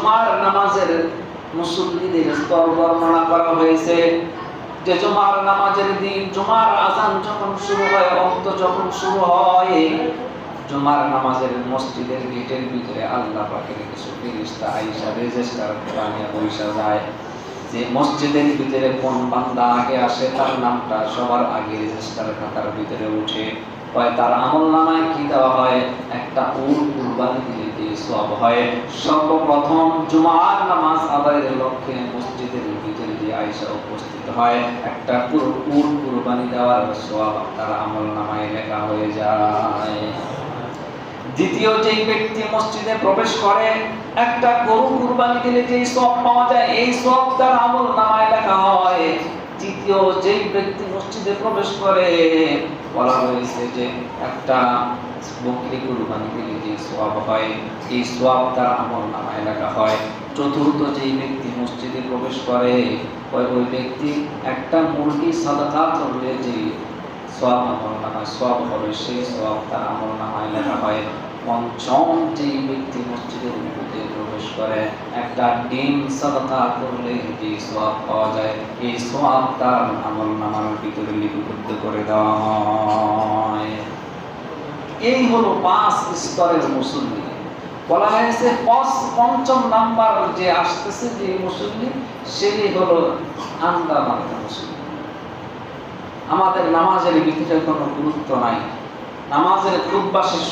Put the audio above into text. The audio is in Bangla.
জুমার নামাজের মুসল্লিদের স্তর বর্ণনা করা হয়েছে যে জুমার নামাজের দিন জুমার আযান যখন শুরু হয়, অন্ত যখন শুরু হয়, জুমার নামাজের মসজিদের গেটের ভিতরে আল্লাহ পাকের কিছু ফেরেশতা আয়েশা রেজিস্টার করে নিয়ে বসে যায় যে মসজিদের ভিতরে কোন বান্দা আগে আসে তার নামটা সবার আগে রেজিস্টার খাতার ভিতরে উঠে। হয় তার আমলনামায় কি দেওয়া হয়? একটা উট কুরবানি দিলে যে সওয়াব হয়। সর্বপ্রথম জুমার নামাজ আদায়ের লক্ষ্যে মসজিদের ভিতরে যে আয়েশা উপস্থিত হয়, একটা উট কুরবানি দেওয়ার সওয়াব তার আমলনামায় লেখা হয়ে যায়। দ্বিতীয় যেই ব্যক্তি মসজিদে প্রবেশ করে, একটা গরু কুরবানি দিলে যে সওয়াব পাওয়া যায়, এই সওয়াব তার আমলনামায় লেখা হয়। তৃতীয় যেই ব্যক্তি মসজিদে প্রবেশ করে, বলা হয়েছে যে একটা বকরি কুরবানি দিলে যে সওয়াব হয়, এই সওয়াব তার আমলনামায় লেখা হয়। চতুর্থ যেই ব্যক্তি মসজিদে প্রবেশ করে, ওই ব্যক্তি একটা মুরগি সাদাকা করলে যে সওয়াব আমলনামায় সওয়াব হবে, সেই সওয়াব তার আমলনামায় লেখা হয়। পঞ্চম যেই ব্যক্তি মসজিদের ভিতরে প্রবেশ করে, একটা ডিম সাদাকা করলে যে সওয়াব পাওয়া যায়, এই সওয়াব তার আমলনামার ভিতরে লিপিবদ্ধ করে দেওয়া হয়। এই হলো 5 স্তরের মুসল্লি। বলা হয়েছে পঞ্চম নাম্বার যে আসতেছে যে মুসল্লি, সেই হলো আন্দামান মুসল্লি। আমাদের নামাজের ভিতরে কোনো গুরুত্ব নাই, নামাজের খুতবা শেষ